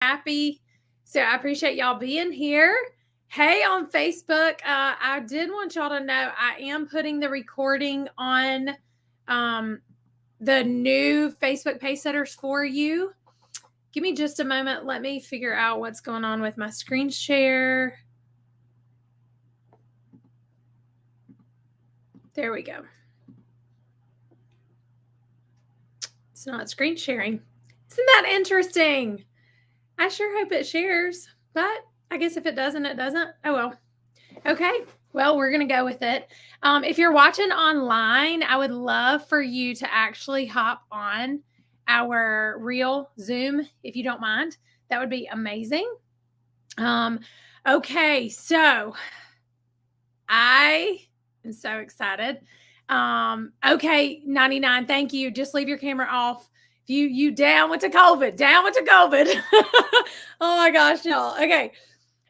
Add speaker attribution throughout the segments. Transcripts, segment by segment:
Speaker 1: happy. So I appreciate y'all being here. Hey, on Facebook, I did want y'all to know I am putting the recording on the new Facebook Pacesetters for you. Give me just a moment. Let me figure out what's going on with my screen share. There we go. It's not screen sharing. Isn't that interesting? I sure hope it shares, but I guess if it doesn't, it doesn't. Oh, well. Okay. Well, we're going to go with it. If you're watching online, I would love for you to actually hop on our real Zoom, if you don't mind. That would be amazing. Okay. So I am so excited. Okay. 99. Thank you. Just leave your camera off. You down with the COVID, Oh my gosh, y'all. Okay.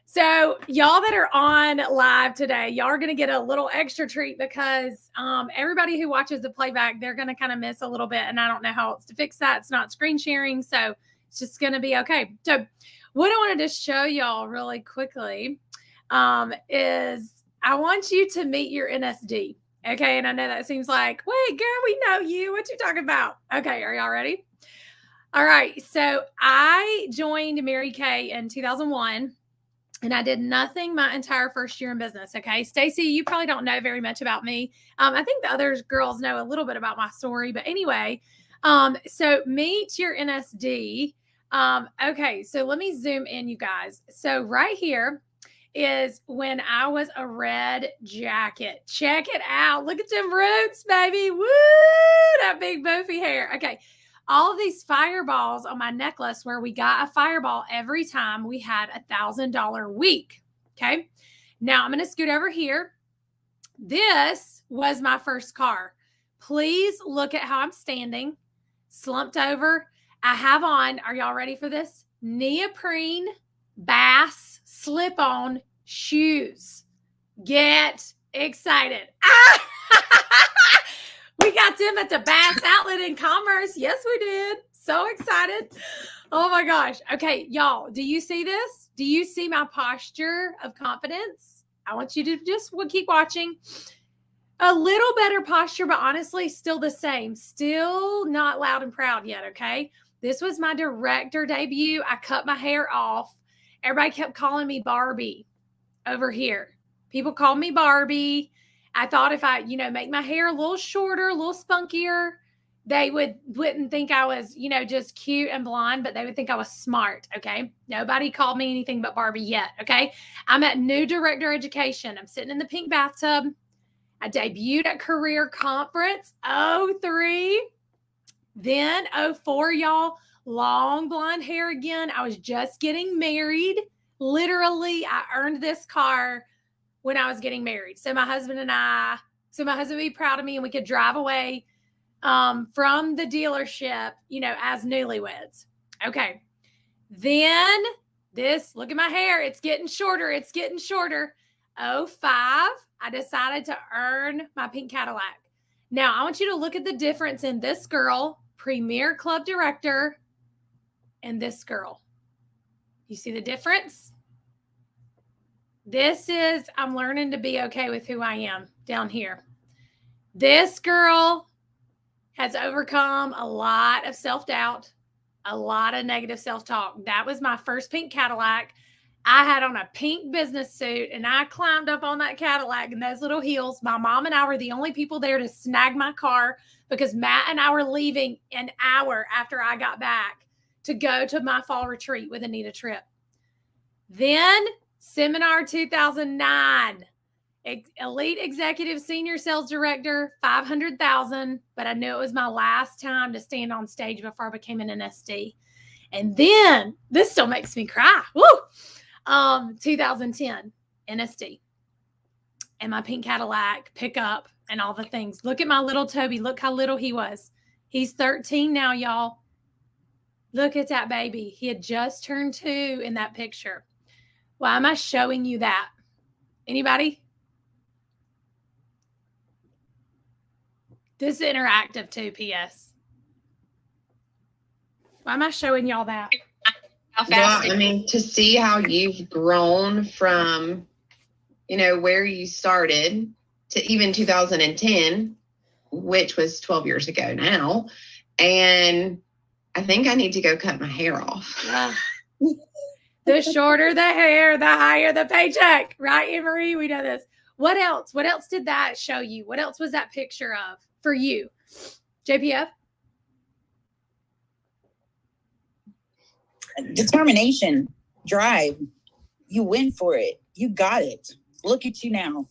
Speaker 1: So y'all that are on live today, y'all are going to get a little extra treat because everybody who watches the playback, they're going to kind of miss a little bit. And I don't know how else to fix that. It's not screen sharing. So it's just going to be okay. So what I wanted to show y'all really quickly is I want you to meet your NSD. Okay. And I know that seems like, wait, girl, we know you. What you talking about? Okay. Are y'all ready? All right. So I joined Mary Kay in 2001. And I did nothing my entire first year in business. Okay. Stacy, you probably don't know very much about me. I think the other girls know a little bit about my story, but anyway, so meet your NSD. Okay. So let me zoom in, you guys. So right here is when I was a red jacket. Check it out. Look at them roots, baby. Woo! That big boofy hair. Okay. All of these fireballs on my necklace where we got a fireball every time we had $1,000 week. Okay. Now I'm going to scoot over here. This was my first car. Please look at how I'm standing, slumped over. I have on, are y'all ready for this? Neoprene Bass slip-on shoes. Get excited. We got them at the Bass Outlet in Commerce. Yes, we did. So excited. Oh my gosh. Okay, y'all, do you see this? Do you see my posture of confidence? I want you to just keep watching. A little better posture, but honestly, still the same. Still not loud and proud yet, okay? This was my director debut. I cut my hair off. Everybody kept calling me Barbie over here. People called me Barbie. I thought if I, make my hair a little shorter, a little spunkier, they wouldn't think I was, just cute and blonde, but they would think I was smart. Okay. Nobody called me anything but Barbie yet. Okay. I'm at New Director Education. I'm sitting in the pink bathtub. I debuted at Career Conference 03. Then 04, y'all, long blonde hair again. I was just getting married. Literally, I earned this car when I was getting married. So my husband would be proud of me and we could drive away from the dealership, as newlyweds. Okay. Then look at my hair. It's getting shorter. 05, I decided to earn my pink Cadillac. Now I want you to look at the difference in this girl, Premier Club Director, and this girl. You see the difference? I'm learning to be okay with who I am down here. This girl has overcome a lot of self-doubt, a lot of negative self-talk. That was my first pink Cadillac. I had on a pink business suit and I climbed up on that Cadillac in those little heels. My mom and I were the only people there to snag my car because Matt and I were leaving an hour after I got back to go to my fall retreat with Anita Tripp. Then Seminar 2009, Elite Executive Senior Sales Director, $500,000, but I knew it was my last time to stand on stage before I became an NSD. And then, this still makes me cry, 2010, NSD. And my pink Cadillac, pickup, and all the things. Look at my little Toby. Look how little he was. He's 13 now, y'all. Look at that baby. He had just turned 2 in that picture. Why am I showing you that? Anybody? This is interactive too, P.S. Why am I showing y'all that?
Speaker 2: How fast?
Speaker 3: Well, I mean, to see how you've grown from, where you started to even 2010, which was 12 years ago now. And I think I need to go cut my hair off.
Speaker 1: The shorter the hair, the higher the paycheck. Right, Anne-Marie? We know this. What else? What else did that show you? What else was that picture of for you? JPF?
Speaker 4: Determination, drive. You win for it. You got it. Look at you now.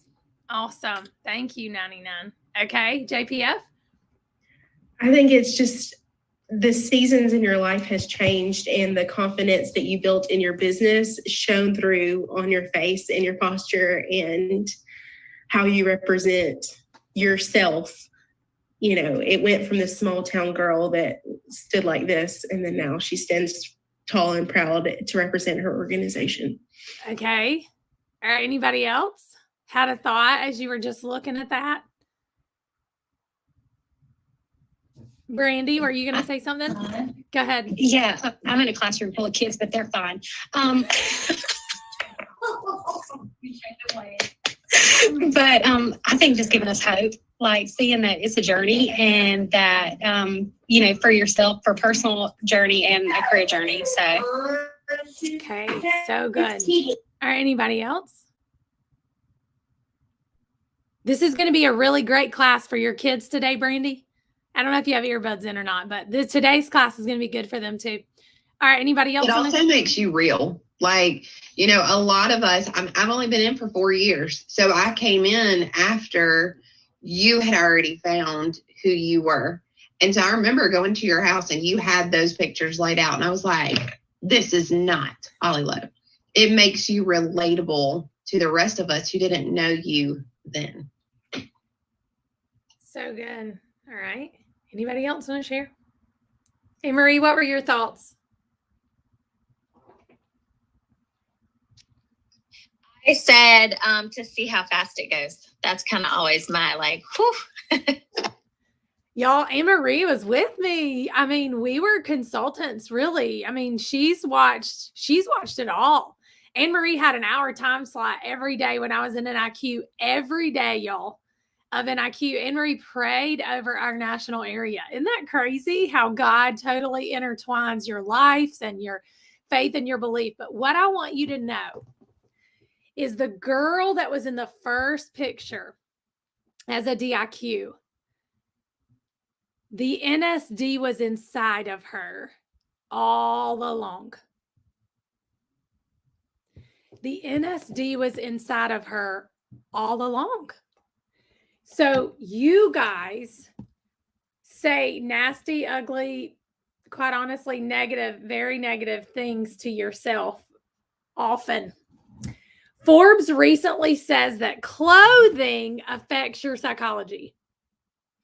Speaker 1: Awesome. Thank you, 99. Okay, JPF?
Speaker 5: I think it's just the seasons in your life has changed, and the confidence that you built in your business shone through on your face and your posture and how you represent yourself. It went from this small town girl that stood like this, and then now she stands tall and proud to represent her organization.
Speaker 1: Okay. All right. Anybody else had a thought as you were just looking at that? Brandy, were you going to say something? Go ahead.
Speaker 2: Yeah, I'm in a classroom full of kids, but they're fine. But I think just giving us hope, like seeing that it's a journey, and that, for yourself, for personal journey and a career journey. So.
Speaker 1: Okay, so good. All right, anybody else? This is going to be a really great class for your kids today, Brandy. I don't know if you have earbuds in or not, but today's class is going to be good for them too. All right, anybody else?
Speaker 3: It also makes you real. Like, a lot of us, I've only been in for 4 years. So I came in after you had already found who you were. And so I remember going to your house and you had those pictures laid out. And I was like, this is not Ollie Lowe. It makes you relatable to the rest of us who didn't know you then.
Speaker 1: So good. All right. Anybody else want to share? Hey, Marie, what were your thoughts?
Speaker 6: I said to see how fast it goes. That's kind of always my whew.
Speaker 1: Y'all, Anne-Marie was with me. I mean, we were consultants, really. I mean, she's watched it all. Anne-Marie had an hour time slot every day when I was in NIQ, every day, y'all, of NIQ. Anne-Marie prayed over our national area. Isn't that crazy how God totally intertwines your lives and your faith and your belief? But what I want you to know is the girl that was in the first picture as a DIQ, the NSD was inside of her all along. The NSD was inside of her all along. So you guys say nasty, ugly, quite honestly, negative, very negative things to yourself often. Forbes recently says that clothing affects your psychology.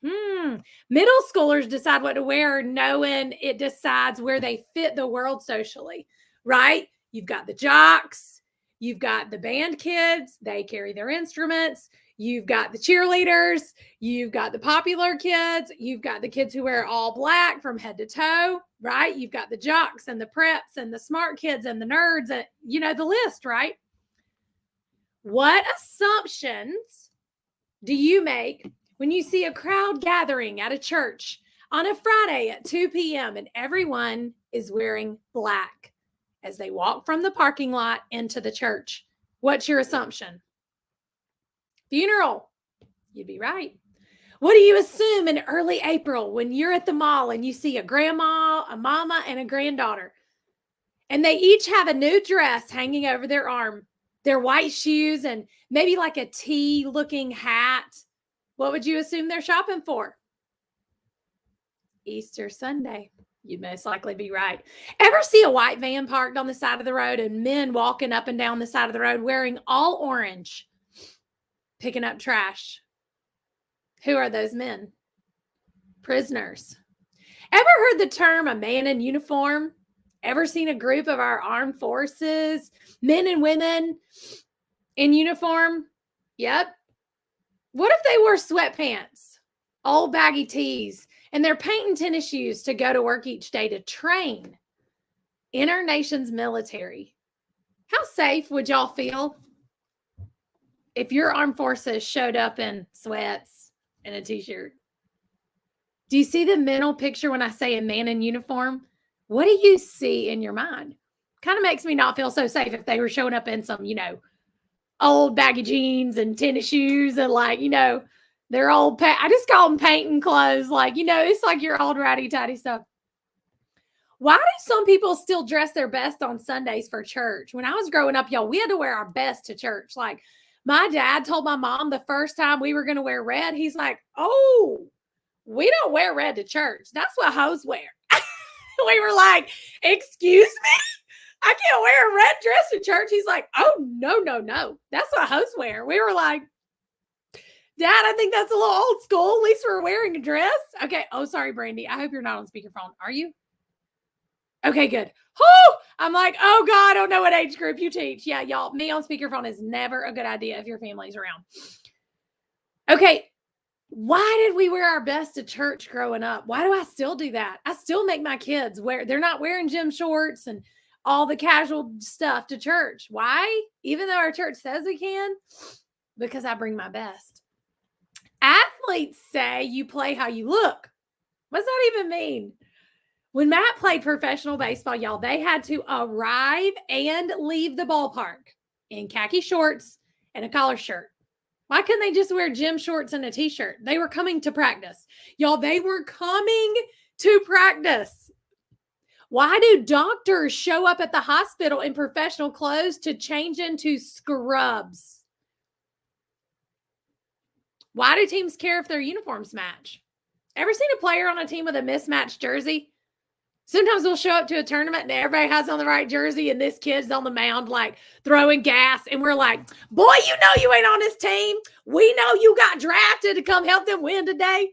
Speaker 1: Middle schoolers decide what to wear, knowing it decides where they fit the world socially, right? You've got the jocks, you've got the band kids, they carry their instruments, you've got the cheerleaders, you've got the popular kids, you've got the kids who wear all black from head to toe, right? You've got the jocks and the preps and the smart kids and the nerds, and the list, right? What assumptions do you make when you see a crowd gathering at a church on a Friday at 2 p.m. and everyone is wearing black as they walk from the parking lot into the church? What's your assumption? Funeral. You'd be right. What do you assume in early April when you're at the mall and you see a grandma, a mama, and a granddaughter, and they each have a new dress hanging over their arm, their white shoes, and maybe like a tea-looking hat? What would you assume they're shopping for? Easter Sunday. You'd most likely be right. Ever see a white van parked on the side of the road and men walking up and down the side of the road wearing all orange, picking up trash? Who are those men? Prisoners. Ever heard the term a man in uniform? Ever seen a group of our armed forces, men and women in uniform? Yep. What if they wore sweatpants, old baggy tees, and they're painting tennis shoes to go to work each day to train in our nation's military, how safe would y'all feel if your armed forces showed up in sweats and a t-shirt? Do you see the mental picture when I say a man in uniform? What do you see in your mind? Kind of makes me not feel so safe if they were showing up in some, old baggy jeans and tennis shoes and their old, I just call them painting clothes. It's like your old ratty tatty stuff. Why do some people still dress their best on Sundays for church? When I was growing up, y'all, we had to wear our best to church. Like my dad told my mom the first time we were going to wear red, he's like, oh, we don't wear red to church. That's what hoes wear. We were like, excuse me? I can't wear a red dress to church. He's like, oh, no. That's what hoes wear. We were like, Dad, I think that's a little old school. At least we're wearing a dress. Okay. Oh, sorry, Brandy. I hope you're not on speakerphone. Are you? Okay, good. Whew! I'm like, oh, God, I don't know what age group you teach. Yeah, y'all, me on speakerphone is never a good idea if your family's around. Okay. Why did we wear our best to church growing up? Why do I still do that? I still make my kids they're not wearing gym shorts and all the casual stuff to church. Why? Even though our church says we can, because I bring my best. Athletes say you play how you look. What's that even mean? When Matt played professional baseball, y'all, they had to arrive and leave the ballpark in khaki shorts and a collar shirt. Why couldn't they just wear gym shorts and a t-shirt? They were coming to practice. Y'all, they were coming to practice. Why do doctors show up at the hospital in professional clothes to change into scrubs? Why do teams care if their uniforms match? Ever seen a player on a team with a mismatched jersey? Sometimes we'll show up to a tournament and everybody has on the right jersey and this kid's on the mound like throwing gas. And we're like, boy, you ain't on this team. We know you got drafted to come help them win today.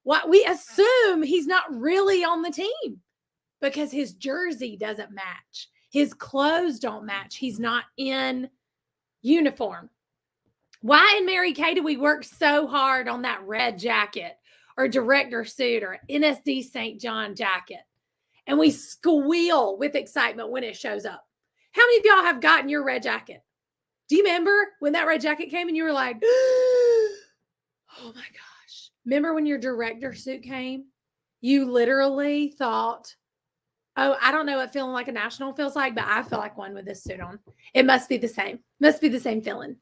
Speaker 1: What we assume he's not really on the team because his jersey doesn't match. His clothes don't match. He's not in uniform. Why in Mary Kay do we work so hard on that red jacket or director suit or NSD St. John jacket? And we squeal with excitement when it shows up. How many of y'all have gotten your red jacket? Do you remember when that red jacket came and you were like, oh my gosh. Remember when your director suit came? You literally thought, oh, I don't know what feeling like a national feels like, but I feel like one with this suit on. It must be the same. Must be the same feeling.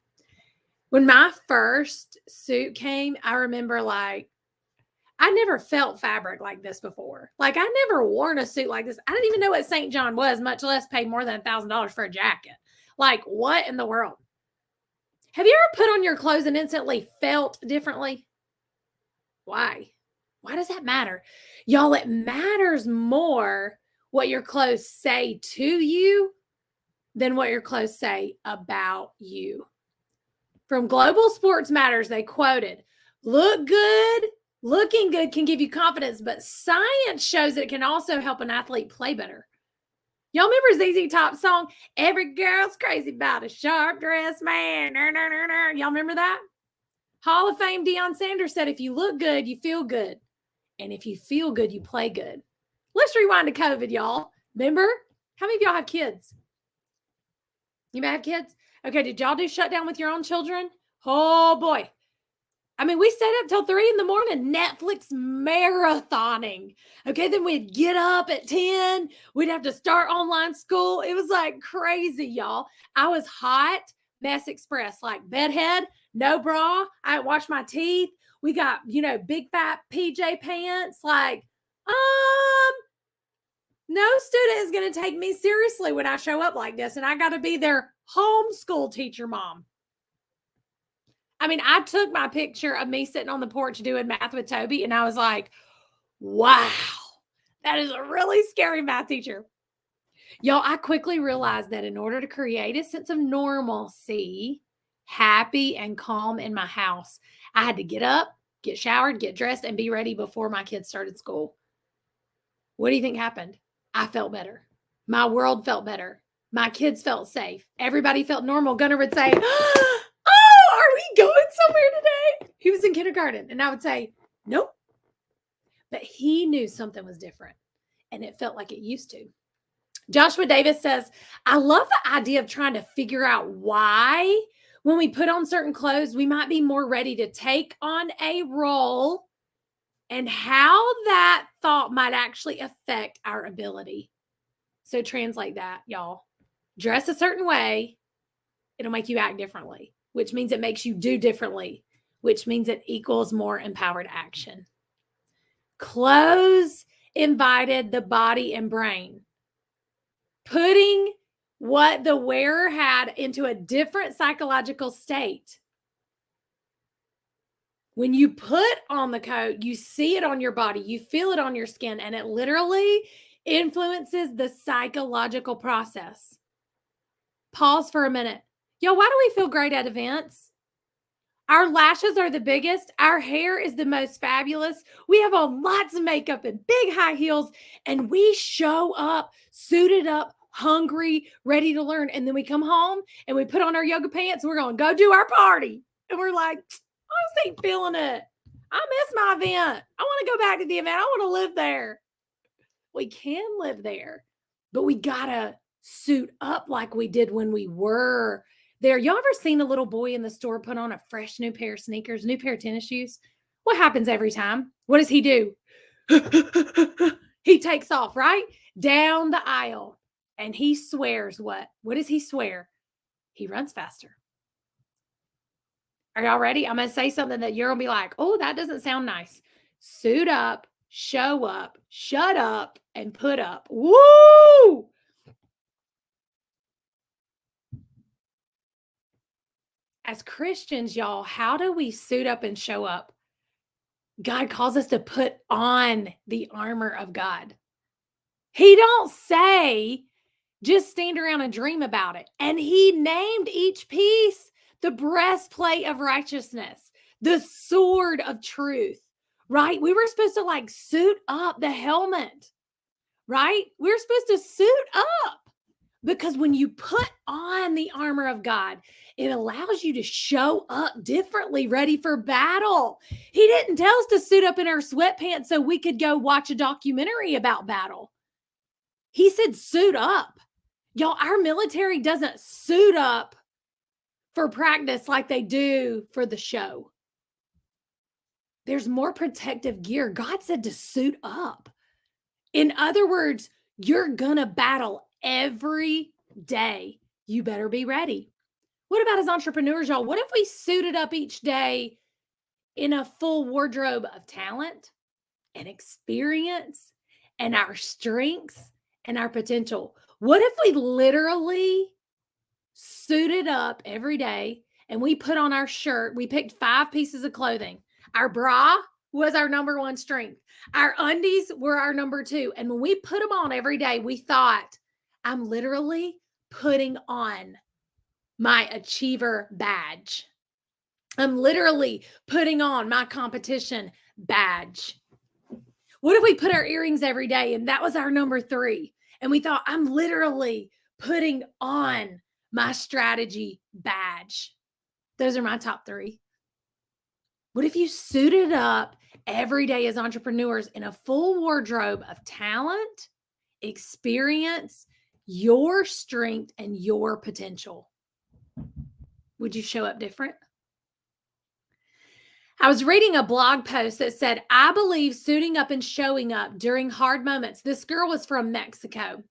Speaker 1: When my first suit came, I remember I never felt fabric like this before. Like I never worn a suit like this. I didn't even know what St. John was, much less pay more than $1,000 for a jacket. Like what in the world? Have you ever put on your clothes and instantly felt differently? Why? Why does that matter? Y'all, it matters more what your clothes say to you than what your clothes say about you. From Global Sports Matters, they quoted, look good. Looking good can give you confidence, but science shows that it can also help an athlete play better. Y'all remember ZZ Top's song, Every Girl's Crazy About a Sharp Dressed Man? Y'all remember that? Hall of Fame Deion Sanders said, if you look good, you feel good. And if you feel good, you play good. Let's rewind to COVID, y'all. Remember? How many of y'all have kids? You may have kids? Okay, did y'all do shutdown with your own children? Oh, boy. I mean, we stayed up till 3 a.m, Netflix marathoning. Okay, then we'd get up at 10. We'd have to start online school. It was like crazy, y'all. I was hot, mess express, like bedhead, no bra. I washed my teeth. We got, big fat PJ pants. Like, no student is going to take me seriously when I show up like this. And I got to be their homeschool teacher mom. I mean, I took my picture of me sitting on the porch doing math with Toby, and I was like, wow, that is a really scary math teacher. Y'all, I quickly realized that in order to create a sense of normalcy, happy and calm in my house, I had to get up, get showered, get dressed, and be ready before my kids started school. What do you think happened? I felt better. My world felt better. My kids felt safe. Everybody felt normal. Gunnar would say, are we going somewhere today? He was in kindergarten. And I would say, nope. But he knew something was different. And it felt like it used to. Joshua Davis says, I love the idea of trying to figure out why when we put on certain clothes, we might be more ready to take on a role and how that thought might actually affect our ability. So translate that, y'all. Dress a certain way, it'll make you act differently, which means it makes you do differently, which means it equals more empowered action. Clothes invited the body and brain. Putting what the wearer had into a different psychological state. When you put on the coat, you see it on your body, you feel it on your skin, and it literally influences the psychological process. Pause for a minute. Yo, why do we feel great at events? Our lashes are the biggest. Our hair is the most fabulous. We have on lots of makeup and big high heels, and we show up suited up, hungry, ready to learn. And then we come home and we put on our yoga pants and we're going to go do our party. And we're like, I just ain't feeling it. I miss my event. I want to go back to the event. I want to live there. We can live there, but we got to suit up like we did when we were there. Y'all ever seen a little boy in the store put on a fresh new pair of sneakers, new pair of tennis shoes? What happens every time? What does he do? He takes off, right? Down the aisle. And he swears what? What does he swear? He runs faster. Are y'all ready? I'm going to say something that you're going to be like, oh, that doesn't sound nice. Suit up, show up, shut up, and put up. Woo! As Christians, y'all, how do we suit up and show up? God calls us to put on the armor of God. He don't say, just stand around and dream about it. And he named each piece the breastplate of righteousness, the sword of truth, right? We were supposed to like suit up the helmet, right? We're supposed to suit up because when you put on the armor of God, it allows you to show up differently, ready for battle. He didn't tell us to suit up in our sweatpants so we could go watch a documentary about battle. He said, suit up. Y'all, our military doesn't suit up for practice like they do for the show. There's more protective gear. God said to suit up. In other words, you're going to battle every day. You better be ready. What about as entrepreneurs, y'all? What if we suited up each day in a full wardrobe of talent and experience and our strengths and our potential? What if we literally suited up every day and we put on our shirt? We picked 5 pieces of clothing. Our bra was our number 1 strength. Our undies were our number 2. And when we put them on every day, we thought, I'm literally putting on my achiever badge. I'm literally putting on my competition badge. What if we put our earrings every day and that was our number 3? And we thought, I'm literally putting on my strategy badge. Those are my top 3. What if you suited up every day as entrepreneurs in a full wardrobe of talent, experience, your strength, and your potential? Would you show up different? I was reading a blog post that said, I believe suiting up and showing up during hard moments. This girl was from Mexico,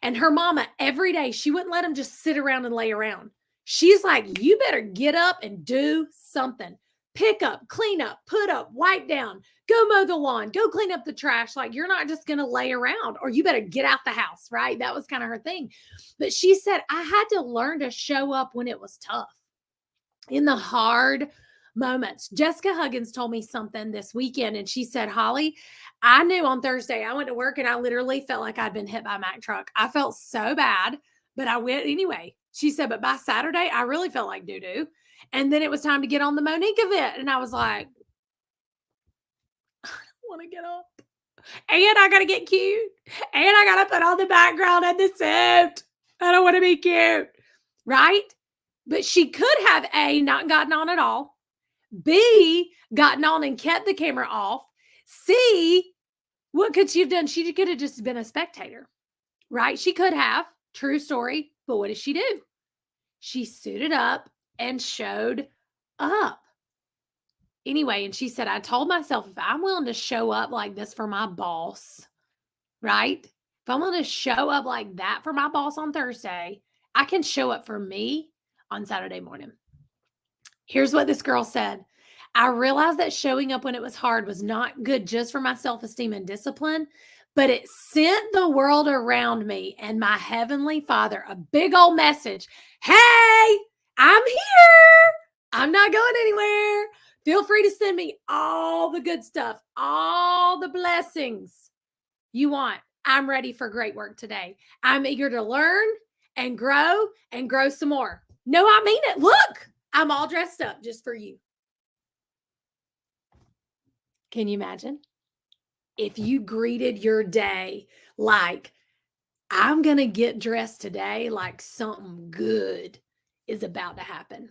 Speaker 1: and her mama, every day, she wouldn't let them just sit around and lay around. She's like, you better get up and do something. Pick up, clean up, put up, wipe down, go mow the lawn, go clean up the trash. Like, you're not just going to lay around, or you better get out the house, right? That was kind of her thing. But she said, I had to learn to show up when it was tough, in the hard moments. Jessica Huggins told me something this weekend, and she said, Holly, I knew on Thursday I went to work and I literally felt like I'd been hit by a Mack truck. I felt so bad, but I went anyway. She said, but by Saturday, I really felt like doo-doo. And then it was time to get on the Monique event. And I was like, I don't want to get up. And I got to get cute. And I got to put on the background and the suit. I don't want to be cute. Right? But she could have A, not gotten on at all. B, gotten on and kept the camera off. C, what could she have done? She could have just been a spectator. right? She could have, true story. But what did she do? She suited up and showed up. Anyway, and she said, I told myself, if I'm willing to show up like this for my boss, right? If I'm willing to show up like that for my boss on Thursday, I can show up for me on Saturday morning. Here's what this girl said. I realized that showing up when it was hard was not good just for my self-esteem and discipline, but it sent the world around me and my heavenly Father a big old message. Hey, I'm here. I'm not going anywhere. Feel free to send me all the good stuff, all the blessings you want. I'm ready for great work today. I'm eager to learn and grow some more. No, I mean it. Look, I'm all dressed up just for you. Can you imagine? If you greeted your day like, I'm going to get dressed today like something good is about to happen.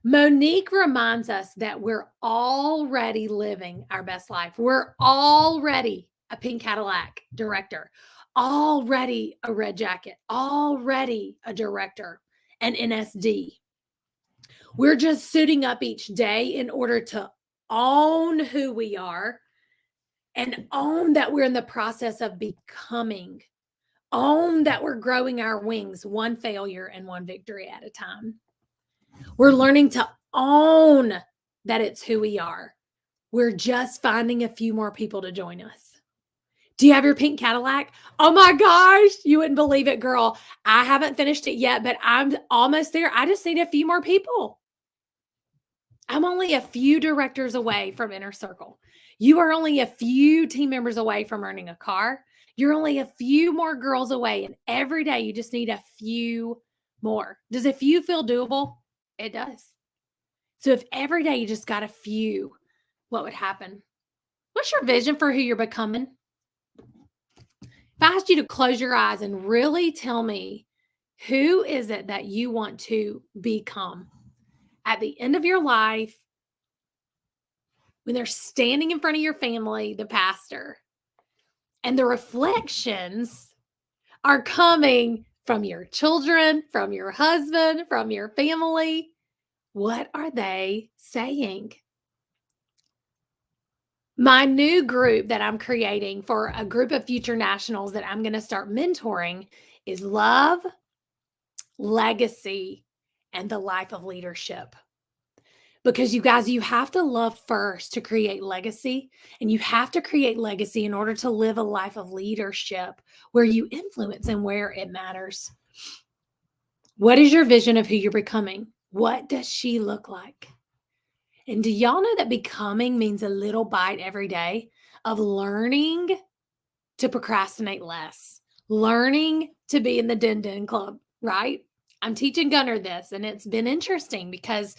Speaker 1: Monique reminds us that we're already living our best life. We're already a pink Cadillac director, already a red jacket, already a director, an NSD. We're just suiting up each day in order to own who we are and own that we're in the process of becoming. Own that we're growing our wings, one failure and one victory at a time. We're learning to own that it's who we are. We're just finding a few more people to join us. Do you have your pink Cadillac? Oh my gosh, you wouldn't believe it, girl. I haven't finished it yet, but I'm almost there. I just need a few more people. I'm only a few directors away from Inner Circle. You are only a few team members away from earning a car. You're only a few more girls away, and every day you just need a few more. Does a few feel doable? It does. So if every day you just got a few, what would happen? What's your vision for who you're becoming? If I asked you to close your eyes and really tell me, who is it that you want to become at the end of your life when they're standing in front of your family, the pastor, and the reflections are coming from your children, from your husband, from your family? What are they saying? My new group that I'm creating for a group of future nationals that I'm going to start mentoring is Love, Legacy, and the Life of Leadership. Because you guys, you have to love first to create legacy, and you have to create legacy in order to live a life of leadership where you influence and where it matters. What is your vision of who you're becoming? What does she look like? And do y'all know that becoming means a little bite every day of learning to procrastinate less, learning to be in the Den Club, right? I'm teaching Gunnar this, and it's been interesting because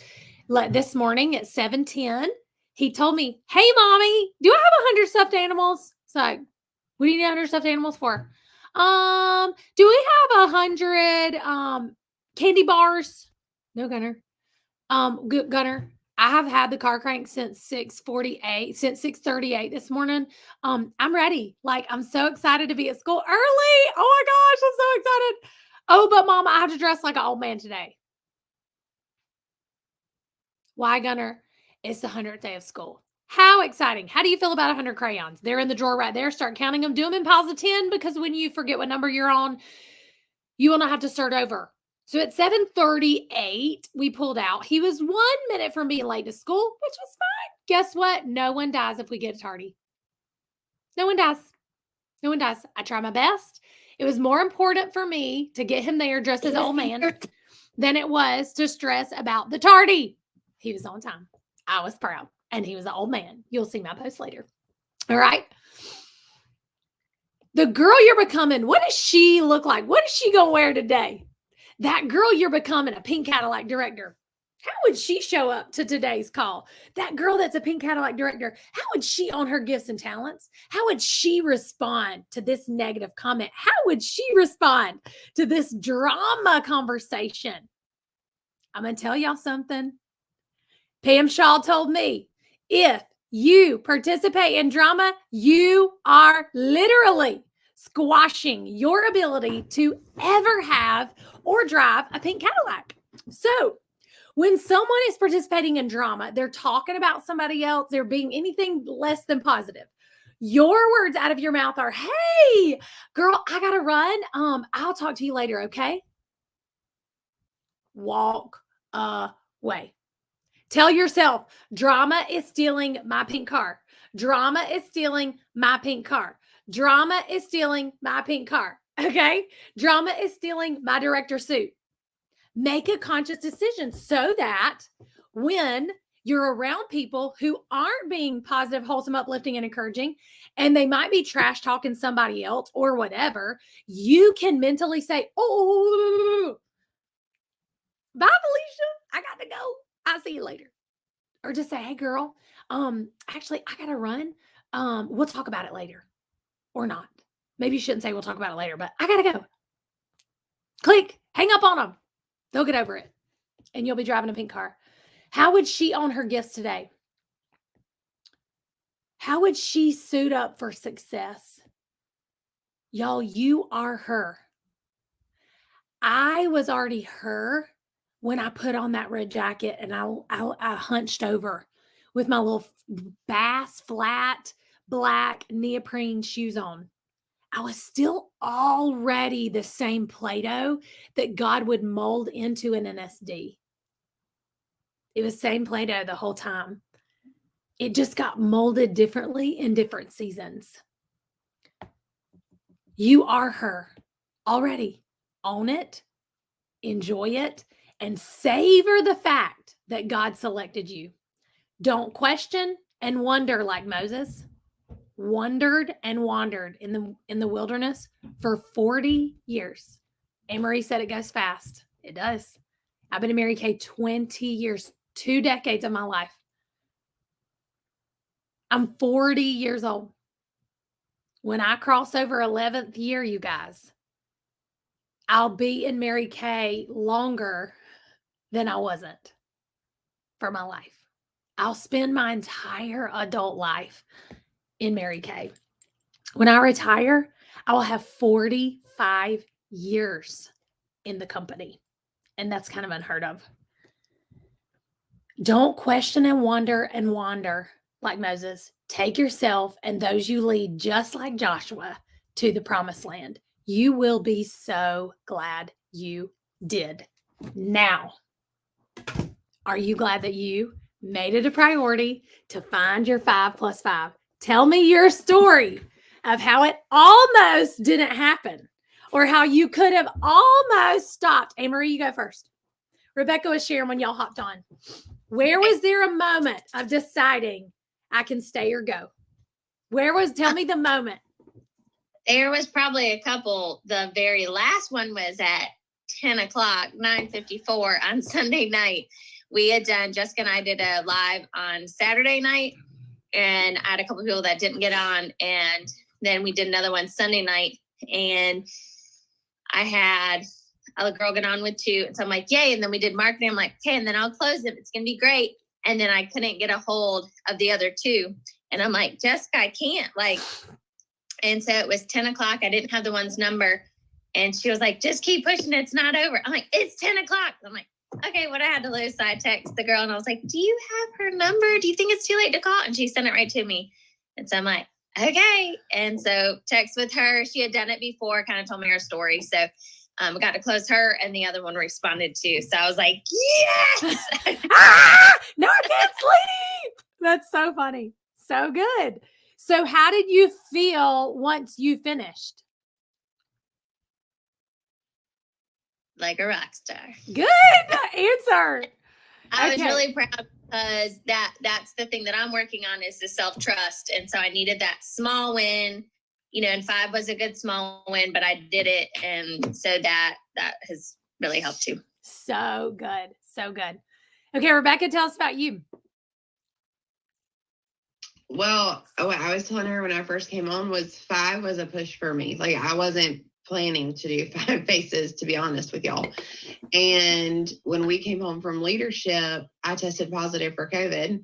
Speaker 1: this morning at 7:10, he told me, hey, mommy, do I have 100 stuffed animals? So what do you need 100 stuffed animals for? Do we have 100 candy bars? No, Gunnar. Gunnar, I have had the car crank since 6:38 this morning. I'm ready. Like, I'm so excited to be at school early. Oh my gosh, I'm so excited. Oh, but Mama, I have to dress like an old man today. Why, Gunnar? It's the 100th day of school. How exciting. How do you feel about 100 crayons? They're in the drawer right there. Start counting them. Do them in piles of 10, because when you forget what number you're on, you will not have to start over. So at 7:38, we pulled out. He was 1 minute from being late to school, which was fine. Guess what? No one dies if we get tardy. No one dies. No one dies. I try my best. It was more important for me to get him there dressed as an old man than it was to stress about the tardy. He was on time. I was proud. And he was an old man. You'll see my post later. All right. The girl you're becoming, what does she look like? What is she going to wear today? That girl you're becoming, a pink Cadillac director. How would she show up to today's call? That girl that's a pink Cadillac director, how would she own her gifts and talents? How would she respond to this negative comment? How would she respond to this drama conversation? I'm going to tell y'all something. Pam Shaw told me, if you participate in drama, you are literally squashing your ability to ever have or drive a pink Cadillac. So, when someone is participating in drama, they're talking about somebody else, they're being anything less than positive. Your words out of your mouth are, "Hey, girl, I gotta run. I'll talk to you later, okay?" Walk away. Tell yourself, drama is stealing my pink car. Drama is stealing my pink car. Drama is stealing my pink car. Okay? Drama is stealing my director suit. Make a conscious decision so that when you're around people who aren't being positive, wholesome, uplifting, and encouraging, and they might be trash talking somebody else or whatever, you can mentally say, "Oh, bye, Felicia. I got to go. I'll see you later." Or just say, "Hey, girl, actually, I got to run. We'll talk about it later." Or not. Maybe you shouldn't say we'll talk about it later, but I got to go. Click. Hang up on them. They'll get over it. And you'll be driving a pink car. How would she own her gifts today? How would she suit up for success? Y'all, you are her. I was already her when I put on that red jacket and I hunched over with my little bass flat black neoprene shoes on. I was still already the same Play-Doh that God would mold into an NSD. It was same Play-Doh the whole time. It just got molded differently in different seasons. You are her already. Own it, enjoy it, and savor the fact that God selected you. Don't question and wonder like Moses wandered and wandered in the wilderness for 40 years. Anne-Marie said it goes fast. It does. I've been in Mary Kay 20 years, 2 decades of my life. I'm 40 years old. When I cross over 11th year, you guys, I'll be in Mary Kay longer than I wasn't for my life. I'll spend my entire adult life in Mary Kay. When I retire, I will have 45 years in the company. And that's kind of unheard of. Don't question and wonder like Moses. Take yourself and those you lead, just like Joshua, to the promised land. You will be so glad you did. Now, are you glad that you made it a priority to find your 5+5? Tell me your story of how it almost didn't happen or how you could have almost stopped. Anne-Marie, you go first. Rebecca was sharing when y'all hopped on. Where was there a moment of deciding I can stay or go? Tell me the moment.
Speaker 6: There was probably a couple. The very last one was at 10 o'clock, 9:54 on Sunday night. We had done, Jessica and I did a live on Saturday night, and I had a couple people that didn't get on. And then we did another one Sunday night, and I had a girl get on with 2. And so I'm like, yay. And then we did marketing. I'm like, okay, and then I'll close it. It's going to be great. And then I couldn't get a hold of the other 2. And I'm like, Jessica, I can't. And so it was 10 o'clock. I didn't have the one's number. And she was like, just keep pushing it. It's not over. I'm like, it's 10 o'clock. I'm like, okay, what I had to lose. So I text the girl and I was like, do you have her number? Do you think it's too late to call? And she sent it right to me. And so I'm like, okay. And so text with her. She had done it before, kind of told me her story. So I got to close her, and the other one responded too. So I was like, yes.
Speaker 1: No, I can't sleep. That's so funny. So good. So how did you feel once you finished?
Speaker 6: Like a rock star.
Speaker 1: Good answer.
Speaker 6: I was
Speaker 1: Okay.
Speaker 6: really proud because that's the thing that I'm working on is the self-trust. And so I needed that small win, and 5 was a good small win, but I did it. And so that has really helped too.
Speaker 1: So good. So good. Okay, Rebecca, tell us about you.
Speaker 3: Well, what I was telling her when I first came on was 5 was a push for me. Like, I wasn't planning to do 5 faces, to be honest with y'all. And when we came home from leadership, I tested positive for COVID.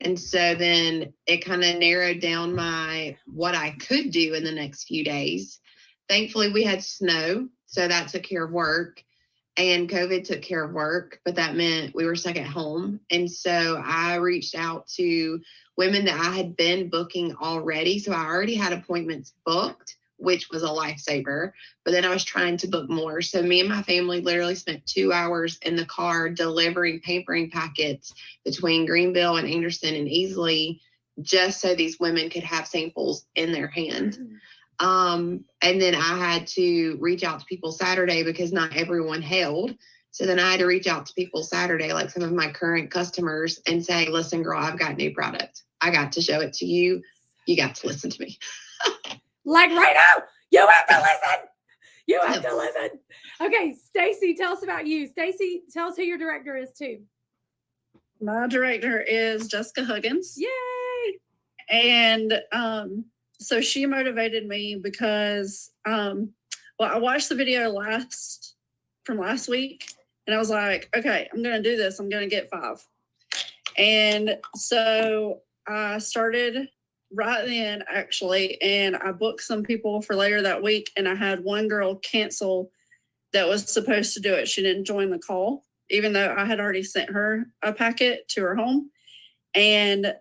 Speaker 3: And so then it kind of narrowed down what I could do in the next few days. Thankfully, we had snow, so that took care of work. And COVID took care of work, but that meant we were stuck at home. And so I reached out to women that I had been booking already. So I already had appointments booked, which was a lifesaver. But then I was trying to book more. So me and my family literally spent 2 hours in the car delivering pampering packets between Greenville and Anderson and Easley, just so these women could have samples in their hand. And then I had to reach out to people Saturday because not everyone held. So then I had to reach out to people Saturday, like some of my current customers, and say, listen, girl, I've got new product. I got to show it to you. You got to listen to me.
Speaker 1: Like right now, you have to listen. You have to listen. Okay, Stacy, tell us about you. Stacy, tell us who your director is too.
Speaker 7: My director is Jessica Huggins.
Speaker 1: Yay!
Speaker 7: And so she motivated me because, I watched the video from last week, and I was like, okay, I'm going to do this. I'm going to get 5. And so I started right then, actually, and I booked some people for later that week, and I had one girl cancel that was supposed to do it. She didn't join the call, even though I had already sent her a packet to her home. And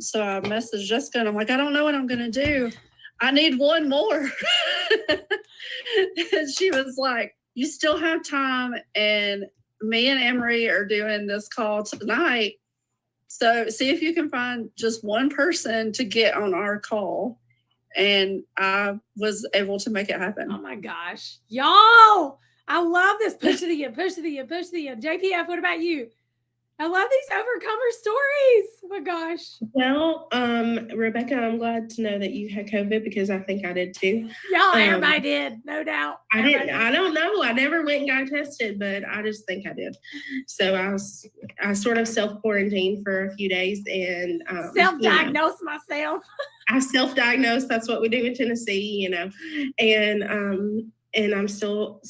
Speaker 7: so I messaged Jessica, and I'm like, I don't know what I'm going to do. I need one more. And she was like, you still have time. And me and Emery are doing this call tonight. So see if you can find just one person to get on our call. And I was able to make it happen.
Speaker 1: Oh my gosh. Y'all, I love this. Push to the end, push to the end, push to the end. JPF, what about you? I love these overcomer stories. Oh my gosh.
Speaker 5: Well, Rebecca, I'm glad to know that you had COVID because I think I did too.
Speaker 1: Y'all, everybody did, no doubt.
Speaker 5: I didn't. I don't know. I never went and got tested, but I just think I did. So I sort of self-quarantined for a few days and
Speaker 1: self-diagnosed myself.
Speaker 5: I self-diagnosed. That's what we do in Tennessee, and I'm still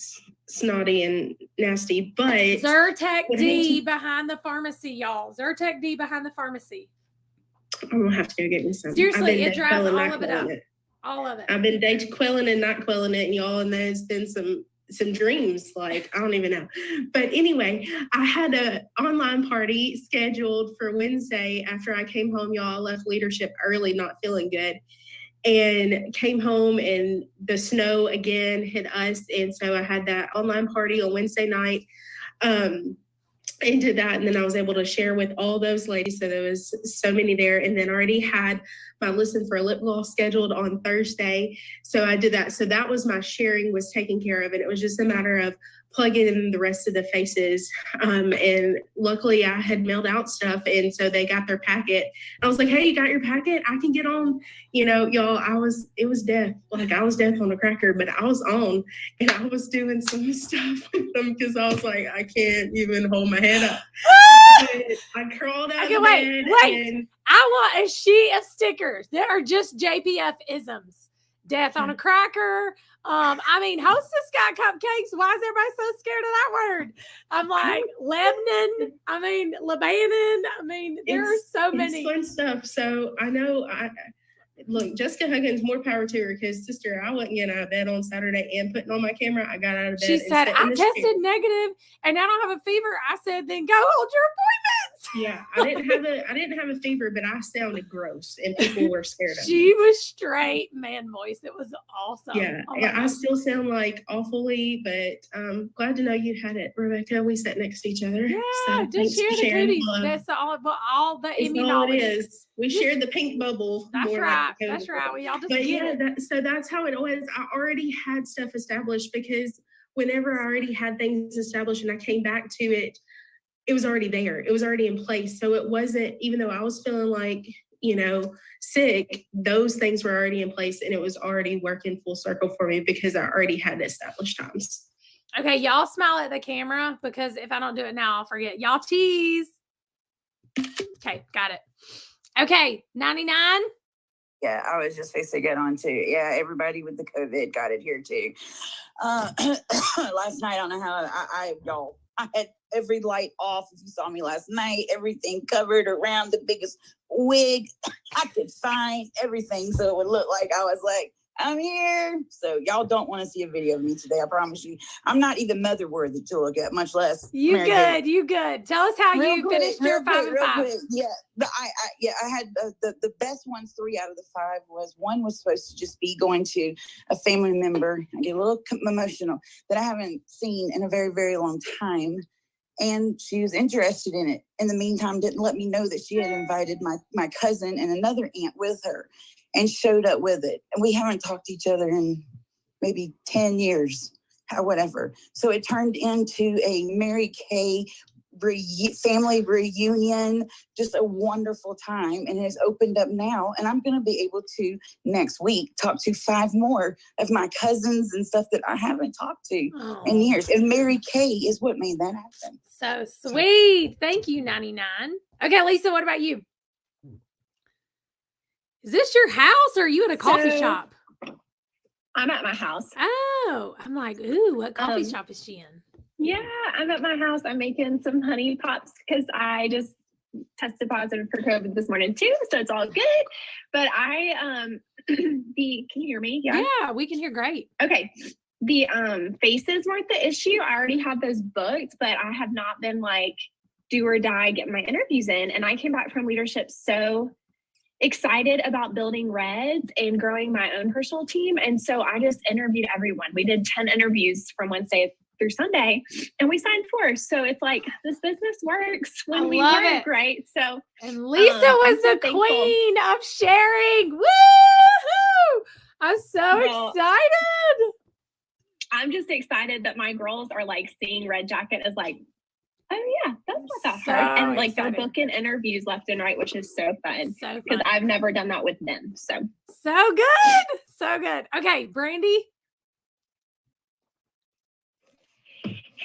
Speaker 5: snotty and nasty, but
Speaker 1: Zyrtec D behind the pharmacy, y'all. Zyrtec D behind the pharmacy.
Speaker 5: I'm gonna have to go get me some.
Speaker 1: Seriously, it dries all of it up. All of it.
Speaker 5: I've been day quelling and not quelling it, and y'all, and there's been some dreams, like I don't even know. But anyway, I had an online party scheduled for Wednesday after I came home. Y'all, left leadership early, not feeling good. And came home and the snow again hit us. And so I had that online party on Wednesday night and did that. And then I was able to share with all those ladies. So there was so many there. And then already had my listen for a lip gloss scheduled on Thursday. So I did that. So that was my sharing was taken care of. And it was just a matter of plugging in the rest of the faces. And luckily I had mailed out stuff. And so they got their packet. I was like, hey, you got your packet? I can get on, y'all, it was death. Like I was death on a cracker, but I was on and I was doing some stuff with them because I was like, I can't even hold my head up. I crawled out of bed.
Speaker 1: Wait. I want a sheet of stickers that are just JPF isms. Death on a cracker. Hostess got cupcakes. Why is everybody so scared of that word? I'm like, Lebanon. There are so many.
Speaker 5: It's fun stuff. So I know look, Jessica Huggins, more power to her because, sister, I wasn't getting out of bed on Saturday and putting on my camera. I got out of bed.
Speaker 1: She said, I tested negative and I don't have a fever. I said, then go hold your appointments.
Speaker 5: Yeah, I didn't have a fever, but I sounded gross and people were scared of me.
Speaker 1: She was straight man voice. It was awesome.
Speaker 5: Yeah, I still sound like awfully, but glad to know you had it, Rebecca. We sat next to each other.
Speaker 1: Yeah,
Speaker 5: so
Speaker 1: just share the cooties. That's all the immunology.
Speaker 5: All it is. We shared the pink bubble.
Speaker 1: That's right. That's right. We all just get it.
Speaker 5: So that's how it was. I already had stuff established because whenever I already had things established and I came back to it, it was already there. It was already in place. So it wasn't, even though I was feeling like, sick, those things were already in place and it was already working full circle for me because I already had established times.
Speaker 1: Okay, y'all smile at the camera because if I don't do it now, I'll forget. Y'all tease. Okay, got it. Okay, 99.
Speaker 4: Yeah, I was just fixing to get on too. Yeah, everybody with the COVID got it here too. Last night, I don't know how I had every light off. If you saw me last night, everything covered around the biggest wig I could find, everything. So it would look like I was like I'm here. So y'all don't want to see a video of me today. I promise you. I'm not even mother worthy to look at, much less.
Speaker 1: You
Speaker 4: Mary Kay.
Speaker 1: good. You good. Tell us how
Speaker 4: Real
Speaker 1: you
Speaker 4: quick,
Speaker 1: finished your
Speaker 4: real
Speaker 1: 5
Speaker 4: quick,
Speaker 1: and
Speaker 4: real
Speaker 1: 5.
Speaker 4: quick. Yeah, I had the best ones. 3 out of the 5 was one was supposed to just be going to a family member. I get a little emotional that I haven't seen in a very, very long time. And she was interested in it. In the meantime, didn't let me know that she had invited my cousin and another aunt with her and showed up with it. And we haven't talked to each other in maybe 10 years or whatever. So it turned into a Mary Kay family reunion, just a wonderful time, and it has opened up now. And I'm going to be able to next week talk to 5 more of my cousins and stuff that I haven't talked to in years. And Mary Kay is what made that happen.
Speaker 1: So sweet. Thank you, 99. Okay, Lisa, what about you? Is this your house or are you at a coffee
Speaker 8: So-
Speaker 1: shop?
Speaker 8: I'm at my house.
Speaker 1: Oh, I'm like, ooh, what coffee shop is she in?
Speaker 8: Yeah, I'm at my house. I'm making some honey pops because I just tested positive for COVID this morning too, so it's all good. But can you hear me?
Speaker 1: Yeah, we can hear great.
Speaker 8: Okay. The faces weren't the issue. I already had those booked, but I have not been like do or die getting my interviews in. And I came back from leadership so excited about building Reds and growing my own personal team. And so I just interviewed everyone. We did 10 interviews from Wednesday through Sunday and we signed 4. So it's like this business works when we
Speaker 1: love
Speaker 8: work,
Speaker 1: it.
Speaker 8: right? So
Speaker 1: And Lisa
Speaker 8: I'm
Speaker 1: was
Speaker 8: so
Speaker 1: the
Speaker 8: thankful.
Speaker 1: queen of sharing. Woo-hoo! I'm so
Speaker 8: Well,
Speaker 1: excited.
Speaker 8: I'm just excited that my girls are like seeing Red Jacket as like, oh yeah, that's not that
Speaker 1: So
Speaker 8: hard. And like
Speaker 1: excited.
Speaker 8: they're booking interviews left and right, which is so fun
Speaker 1: So
Speaker 8: because
Speaker 1: fun.
Speaker 8: I've never done that with them. So
Speaker 1: So good. So good. Okay, Brandy.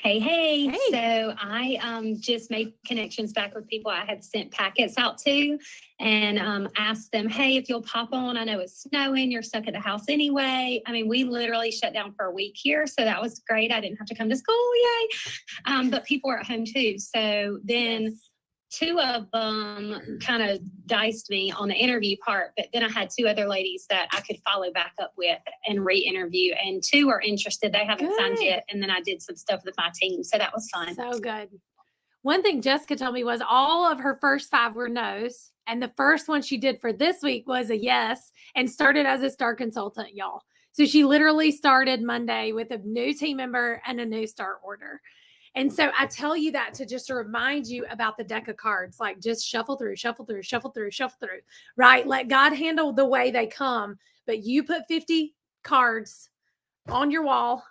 Speaker 2: Hey.
Speaker 1: Hey.
Speaker 2: So I just made connections back with people I had sent packets out to and asked them, hey, if you'll pop on, I know it's snowing, you're stuck at the house anyway. I mean, we literally shut down for a week here. So that was great. I didn't have to come to school. Yay. But people were at home too. So then 2 of them kind of diced me on the interview part, but then I had 2 other ladies that I could follow back up with and re-interview, and 2 are interested. They haven't signed
Speaker 1: Good.
Speaker 2: yet. And then I did some stuff with my team. So that was fun.
Speaker 1: So good. One thing Jessica told me was all of her first 5 were no's. And the first one she did for this week was a yes and started as a star consultant, y'all. So she literally started Monday with a new team member and a new start order. And so I tell you that to just remind you about the deck of cards, like just shuffle through, right? Let God handle the way they come. But you put 50 cards on your wall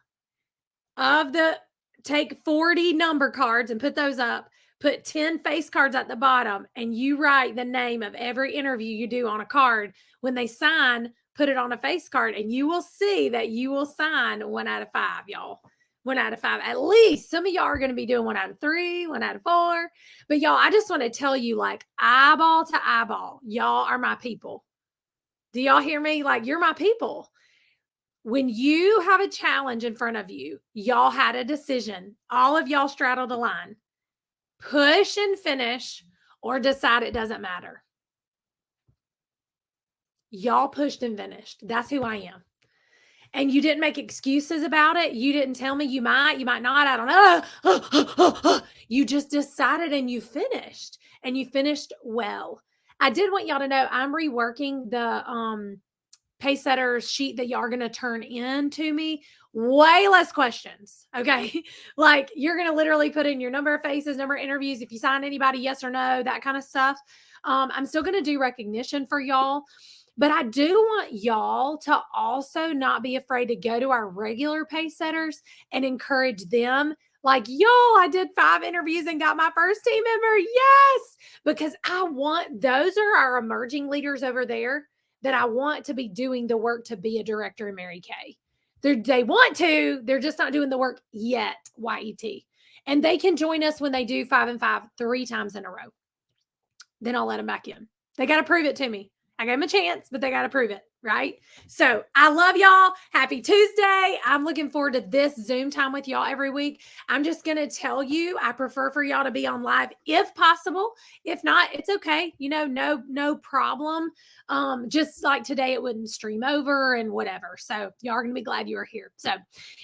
Speaker 1: take 40 number cards and put those up, put 10 face cards at the bottom, and you write the name of every interview you do on a card. When they sign, put it on a face card, and you will see that you will sign 1 out of 5, y'all. 1 out of 5. At least some of y'all are going to be doing 1 out of 3, 1 out of 4. But y'all, I just want to tell you, like, eyeball to eyeball, y'all are my people. Do y'all hear me? Like, you're my people. When you have a challenge in front of you, y'all had a decision. All of y'all straddled a line. Push and finish or decide it doesn't matter. Y'all pushed and finished. That's who I am. And you didn't make excuses about it. You didn't tell me you might not. I don't know. You just decided and you finished. And you finished well. I did want y'all to know I'm reworking the Pacesetters sheet that y'all are going to turn in to me. Way less questions. Okay. Like you're going to literally put in your number of faces, number of interviews, if you sign anybody, yes or no, that kind of stuff. I'm still going to do recognition for y'all. But I do want y'all to also not be afraid to go to our regular Pacesetters and encourage them. Like, y'all, I did 5 interviews and got my first team member. Yes. Because those are our emerging leaders over there that I want to be doing the work to be a director in Mary Kay. They want to, they're just not doing the work yet, YET. And they can join us when they do 5 and 5 3 times in a row. Then I'll let them back in. They got to prove it to me. I gave them a chance, but they got to prove it. right? So I love y'all. Happy Tuesday. I'm looking forward to this Zoom time with y'all every week. I'm just going to tell you, I prefer for y'all to be on live if possible. If not, it's okay. No problem. Just like today, it wouldn't stream over and whatever. So y'all are going to be glad you are here. So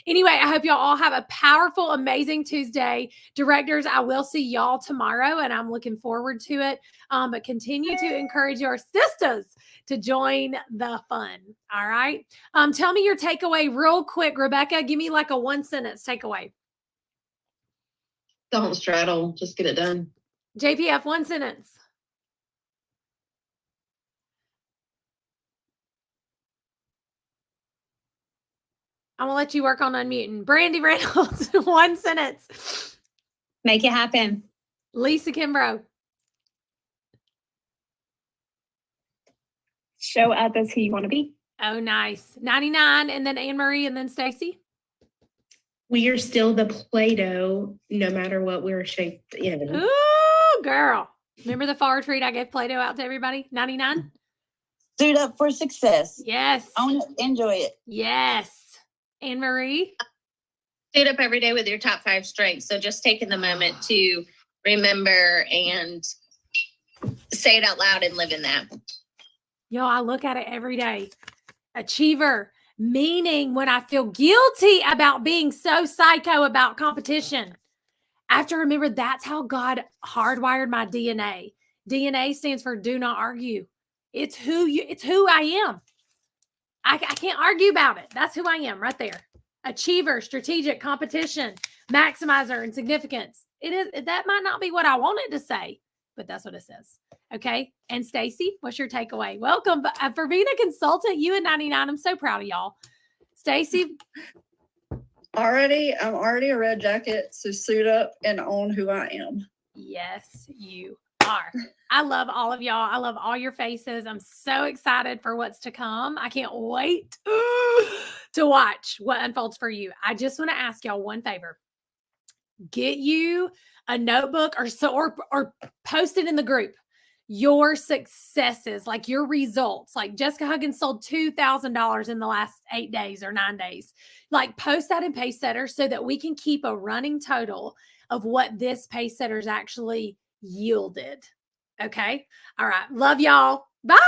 Speaker 1: anyway, I hope y'all all have a powerful, amazing Tuesday. Directors, I will see y'all tomorrow and I'm looking forward to it. But continue to encourage your sisters to join the fun. All right. Tell me your takeaway real quick, Rebecca. Give me like a 1-sentence takeaway.
Speaker 3: Don't straddle, just get it done.
Speaker 1: JPF, 1 sentence. I'm gonna let you work on unmuting. Brandy Reynolds, 1 sentence.
Speaker 2: Make it happen.
Speaker 1: Lisa Kimbrough.
Speaker 8: Show up as who you want to be.
Speaker 1: Oh, nice. 99, and then Anne Marie, and then Stacy.
Speaker 5: We are still the Play-Doh, no matter what we're shaped in.
Speaker 1: Ooh, girl. Remember the fall retreat I gave Play-Doh out to everybody? 99?
Speaker 4: Suit up for success.
Speaker 1: Yes.
Speaker 4: Own it, enjoy it.
Speaker 1: Yes. Anne Marie.
Speaker 6: Suit up every day with your top 5 strengths. So just taking the moment to remember and say it out loud and live in that.
Speaker 1: Yo, I look at it every day. Achiever, meaning when I feel guilty about being so psycho about competition, I have to remember that's how God hardwired my DNA. DNA stands for do not argue. It's who I am. I can't argue about it. That's who I am right there. Achiever, strategic, competition, maximizer, and significance. That might not be what I wanted to say, but that's what it says. Okay. And Stacy, what's your takeaway? Welcome for being a consultant. You and 99. I'm so proud of y'all. Stacy.
Speaker 7: I'm already a red jacket. So suit up and own who I am.
Speaker 1: Yes, you are. I love all of y'all. I love all your faces. I'm so excited for what's to come. I can't wait to watch what unfolds for you. I just want to ask y'all one favor. Get you a notebook or post it in the group. Your successes, like your results. Like Jessica Huggins sold $2,000 in the last 8 days or 9 days. Like post that in Pacesetter so that we can keep a running total of what this Pacesetter's actually yielded. Okay. All right. Love y'all. Bye.